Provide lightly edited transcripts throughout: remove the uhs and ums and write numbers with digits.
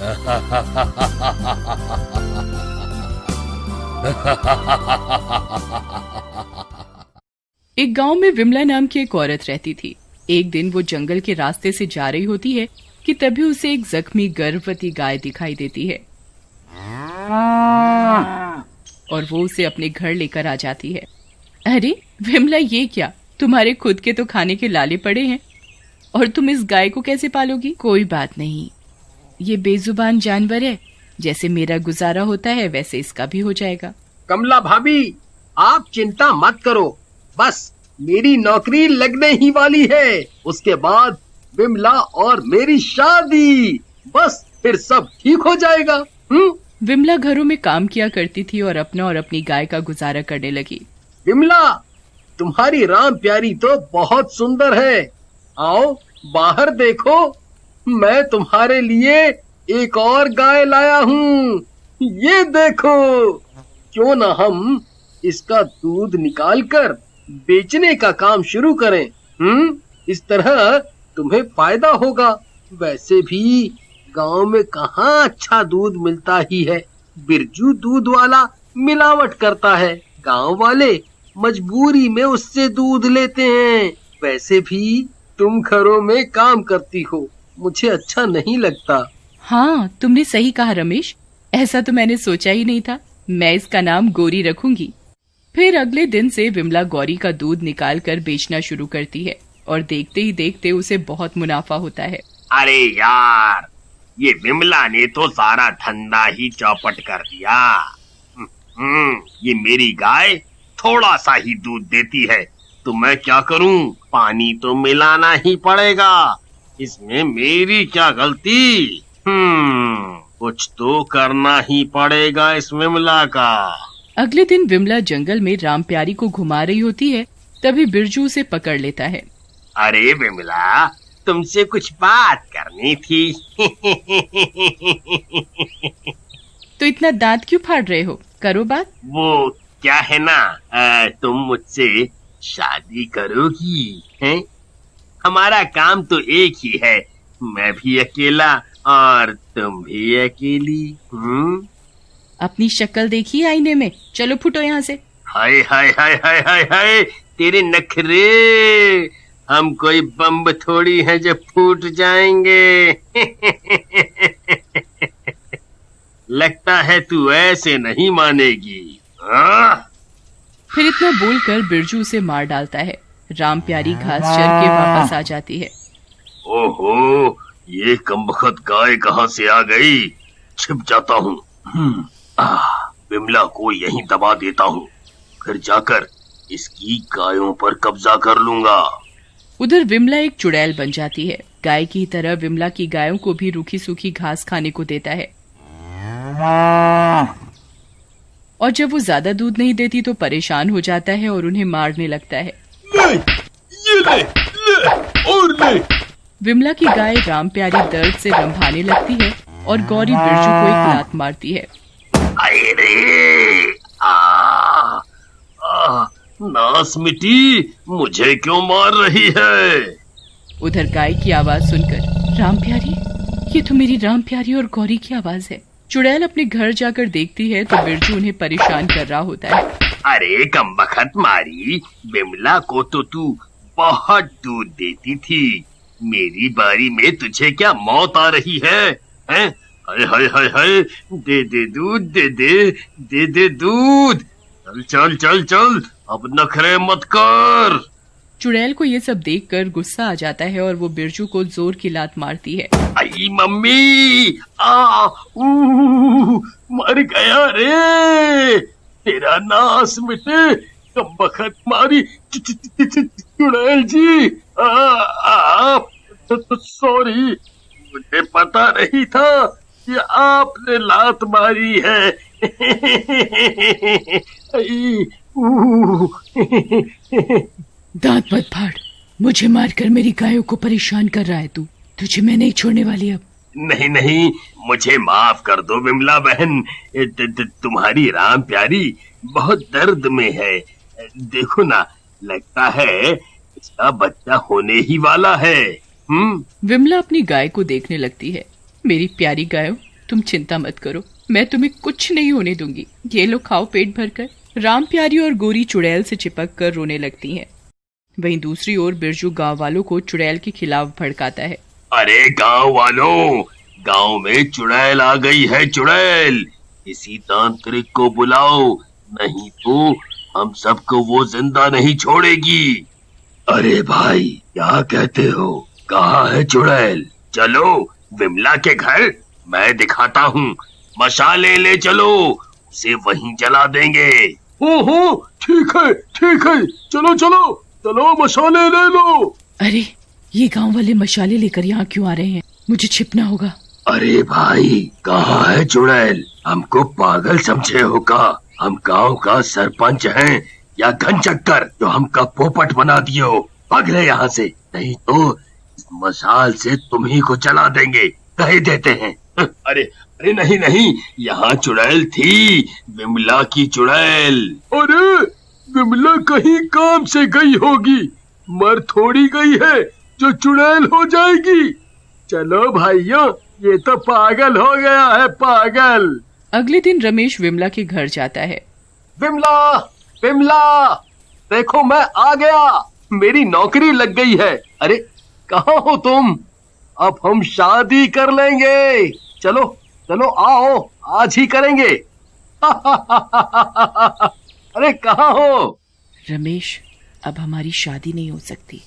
एक गांव में विमला नाम की एक औरत रहती थी। एक दिन वो जंगल के रास्ते से जा रही होती है कि तभी उसे एक जख्मी गर्भवती गाय दिखाई देती है और वो उसे अपने घर लेकर आ जाती है। अरे विमला, ये क्या? तुम्हारे खुद के तो खाने के लाले पड़े हैं और तुम इस गाय को कैसे पालोगी? कोई बात नहीं, ये बेजुबान जानवर है, जैसे मेरा गुजारा होता है वैसे इसका भी हो जाएगा। कमला भाभी, आप चिंता मत करो, बस मेरी नौकरी लगने ही वाली है। उसके बाद विमला और मेरी शादी, बस फिर सब ठीक हो जाएगा। विमला घरों में काम किया करती थी और अपना और अपनी गाय का गुजारा करने लगी। विमला, तुम्हारी राम प्यारी तो बहुत सुंदर है। आओ बाहर देखो, मैं तुम्हारे लिए एक और गाय लाया हूँ। ये देखो, क्यों ना हम इसका दूध निकालकर बेचने का काम शुरू करें। इस तरह तुम्हें फायदा होगा। वैसे भी गांव में कहाँ अच्छा दूध मिलता ही है। बिरजू दूध वाला मिलावट करता है, गांव वाले मजबूरी में उससे दूध लेते हैं। वैसे भी तुम घरों में काम करती हो, मुझे अच्छा नहीं लगता। हाँ, तुमने सही कहा रमेश, ऐसा तो मैंने सोचा ही नहीं था। मैं इसका नाम गौरी रखूंगी। फिर अगले दिन से विमला गौरी का दूध निकाल कर बेचना शुरू करती है और देखते ही देखते उसे बहुत मुनाफा होता है। अरे यार, ये विमला ने तो सारा धंधा ही चौपट कर दिया। ये मेरी गाय थोड़ा सा ही दूध देती है, तो मैं क्या करूं? पानी तो मिलाना ही पड़ेगा। इसमें मेरी क्या गलती? कुछ तो करना ही पड़ेगा इस विमला का। अगले दिन विमला जंगल में राम प्यारी को घुमा रही होती है, तभी बिरजू उसे पकड़ लेता है। अरे विमला, तुमसे कुछ बात करनी थी। तो इतना दांत क्यों फाड़ रहे हो? करो बात। वो क्या है ना, तुम मुझसे शादी करोगी? हैं? हमारा काम तो एक ही है, मैं भी अकेला और तुम भी अकेली। अपनी शक्ल देखी आईने में, चलो फुटो यहाँ से। हाय हाय हाय हाय हाय हाय, तेरे नखरे! हम कोई बम्ब थोड़ी हैं जो फूट जाएंगे। लगता है तू ऐसे नहीं मानेगी। फिर इतना बोलकर बिरजू उसे मार डालता है। राम प्यारी घास चर के वापस आ जाती है। ओहो, ये कमबख्त गाय कहाँ से आ गई? छिप जाता हूँ। विमला को यहीं दबा देता हूँ, फिर जाकर इसकी गायों पर कब्जा कर लूंगा। उधर विमला एक चुड़ैल बन जाती है। गाय की तरह विमला की गायों को भी रूखी सूखी घास खाने को देता है और जब वो ज्यादा दूध नहीं देती तो परेशान हो जाता है और उन्हें मारने लगता है। ले, और ले। विमला की गाय राम प्यारी दर्द से रंभाने लगती है और गौरी बिरजू को एक लात मारती है। नास मिटी, मुझे क्यों मार रही है? उधर गाय की आवाज सुनकर, राम प्यारी, ये तो मेरी राम प्यारी और गौरी की आवाज है। चुड़ैल अपने घर जाकर देखती है तो बिरजू उन्हें परेशान कर रहा होता है। अरे कमबख्त मारी, विमला को तो तू बहुत दूध देती थी, मेरी बारी में तुझे क्या मौत आ रही है? हैं? हाय हाय हाय हाय, दे दे दूध, दे दे दूध। चल चल चल चल, अब नखरे मत कर। चुड़ैल को ये सब देखकर गुस्सा आ जाता है और वो बिरजू को जोर की लात मारती है। आई मम्मी, मर गया रे, तेरा नास मिटे कमबख्त मारी। चुड़ैल जी, सॉरी, मुझे पता नहीं था कि आपने लात मारी है। दांत मत फाड़, मुझे मारकर मेरी गायों को परेशान कर रहा है तू। तुझे मैं नहीं छोड़ने वाली अब। नहीं नहीं, मुझे माफ कर दो विमला बहन, तुम्हारी राम प्यारी बहुत दर्द में है। देखो ना, लगता है इसका बच्चा होने ही वाला है। विमला अपनी गाय को देखने लगती है। मेरी प्यारी गायों, तुम चिंता मत करो, मैं तुम्हें कुछ नहीं होने दूंगी। ये लो खाओ पेट भरकर। राम प्यारी और गोरी चुड़ैल से चिपक कर रोने लगती हैं। वहीं दूसरी ओर बिरजू गांव वालों को चुड़ैल के खिलाफ भड़काता है। अरे गांव वालों, गांव में चुड़ैल आ गई है। चुड़ैल, किसी तांत्रिक को बुलाओ, नहीं तो हम सबको वो जिंदा नहीं छोड़ेगी। अरे भाई, क्या कहते हो? कहाँ है चुड़ैल? चलो विमला के घर, मैं दिखाता हूँ। मशाले ले चलो, उसे वहीं जला देंगे। हो, ठीक है, चलो चलो चलो, मशाले ले लो। अरे ये गांव वाले मशाले लेकर यहाँ क्यों आ रहे हैं? मुझे छिपना होगा। अरे भाई, कहाँ है चुड़ैल? हमको पागल समझे हो का? हम गांव का सरपंच हैं या घन चक्कर जो हमका पोपट बना दियो? भाग ले यहाँ से, नहीं तो इस मशाल से तुम्ही को जला देंगे, कह देते हैं। अरे नहीं, यहाँ चुड़ैल थी, विमला की चुड़ैल। अरे विमला कहीं काम से गई होगी, मर थोड़ी गई है जो चुड़ैल हो जाएगी। चलो भाइयों, ये तो पागल हो गया है, पागल। अगले दिन रमेश विमला के घर जाता है। विमला, देखो मैं आ गया, मेरी नौकरी लग गई है। अरे कहाँ हो तुम? अब हम शादी कर लेंगे। चलो आओ, आज ही करेंगे। अरे कहाँ हो? रमेश, अब हमारी शादी नहीं हो सकती।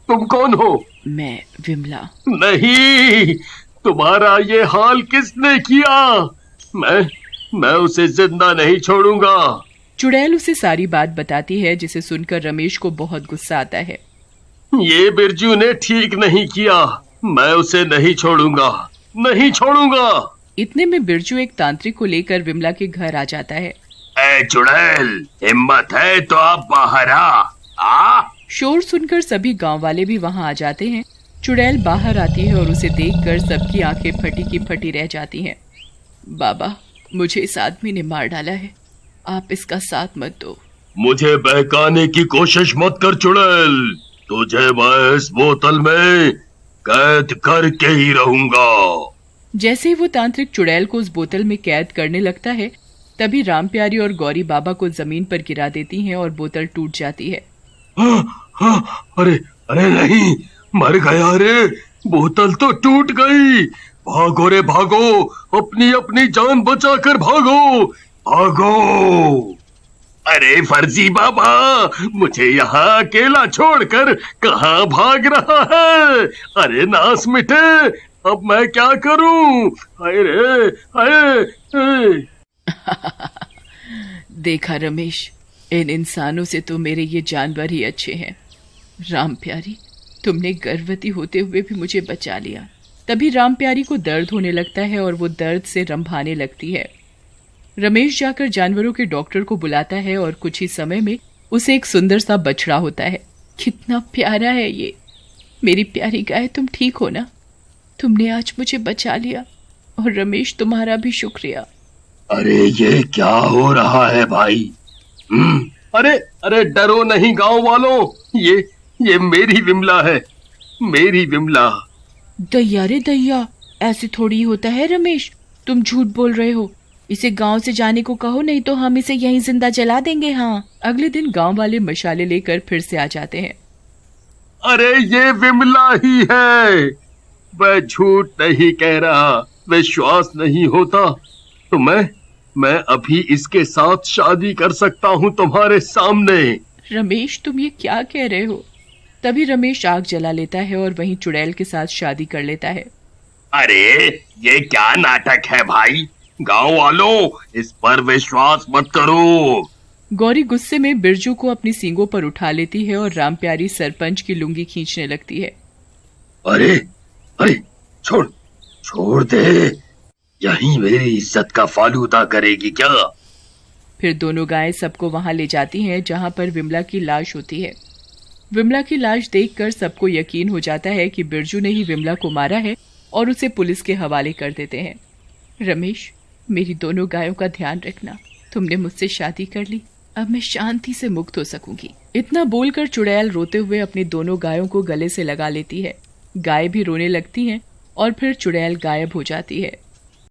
तुम कौन हो? मैं विमला। नहीं, तुम्हारा ये हाल किसने किया? मैं उसे जिंदा नहीं छोड़ूंगा। चुड़ैल उसे सारी बात बताती है, जिसे सुनकर रमेश को बहुत गुस्सा आता है। ये बिरजू ने ठीक नहीं किया, मैं उसे नहीं छोड़ूंगा। इतने में बिरजू एक तांत्रिक को लेकर विमला के घर आ जाता है। ए चुड़ैल, हिम्मत है तो आप बाहर आ। शोर सुनकर सभी गांव वाले भी वहां आ जाते हैं। चुड़ैल बाहर आती है और उसे देखकर सबकी आंखें फटी की फटी रह जाती हैं। बाबा, मुझे इस आदमी ने मार डाला है, आप इसका साथ मत दो। मुझे बहकाने की कोशिश मत कर चुड़ैल, तुझे मैं इस बोतल में कैद करके ही रहूंगा। जैसे ही वो तांत्रिक चुड़ैल को उस बोतल में कैद करने लगता है, तभी राम प्यारी और गौरी बाबा को जमीन पर गिरा देती हैं और बोतल टूट जाती है। अरे नहीं, मर गया रे, बोतल तो टूट गई। भागो रे भागो, अपनी जान बचाकर भागो। अरे फर्जी बाबा, मुझे यहाँ अकेला छोड़कर कहाँ भाग रहा है? अरे नास मिटे, अब मैं क्या करूं? हाय रे हाय। देखा रमेश, इन इंसानों से तो मेरे ये जानवर ही अच्छे हैं। राम प्यारी, तुमने गर्भवती होते हुए भी मुझे बचा लिया। तभी राम प्यारी को दर्द होने लगता है और वो दर्द से रंभाने लगती है। रमेश जाकर जानवरों के डॉक्टर को बुलाता है और कुछ ही समय में उसे एक सुंदर सा बछड़ा होता है। कितना प्यारा है ये। मेरी प्यारी गाय, तुम ठीक हो ना? तुमने आज मुझे बचा लिया, और रमेश तुम्हारा भी शुक्रिया। अरे ये क्या हो रहा है भाई? अरे डरो नहीं गांव वालों, ये मेरी विमला है, मेरी विमला। दैया रे दैया, ऐसे थोड़ी होता है रमेश, तुम झूठ बोल रहे हो। इसे गांव से जाने को कहो, नहीं तो हम इसे यहीं जिंदा जला देंगे। हाँ। अगले दिन गांव वाले मशाले लेकर फिर से आ जाते हैं। अरे ये विमला ही है, मैं झूठ नहीं कह रहा, विश्वास नहीं होता तो मैं अभी इसके साथ शादी कर सकता हूँ तुम्हारे सामने। रमेश, तुम ये क्या कह रहे हो? तभी रमेश आग जला लेता है और वहीं चुड़ैल के साथ शादी कर लेता है। अरे ये क्या नाटक है भाई? गांव वालों, इस पर विश्वास मत करो। गौरी गुस्से में बिरजू को अपनी सींगों पर उठा लेती है और राम प्यारी सरपंच की लुंगी खींचने लगती है। अरे छोड़ दे, यहीं मेरी इज्जत का फालूदा करेगी क्या? फिर दोनों गायें सबको वहां ले जाती हैं जहां पर विमला की लाश होती है। विमला की लाश देखकर सबको यकीन हो जाता है कि बिरजू ने ही विमला को मारा है और उसे पुलिस के हवाले कर देते हैं। रमेश, मेरी दोनों गायों का ध्यान रखना। तुमने मुझसे शादी कर ली, अब मैं शांति से मुक्त हो सकूंगी। इतना बोलकर चुड़ैल रोते हुए अपनी दोनों गायों को गले से लगा लेती है। गाय भी रोने लगती हैं और फिर चुड़ैल गायब हो जाती है।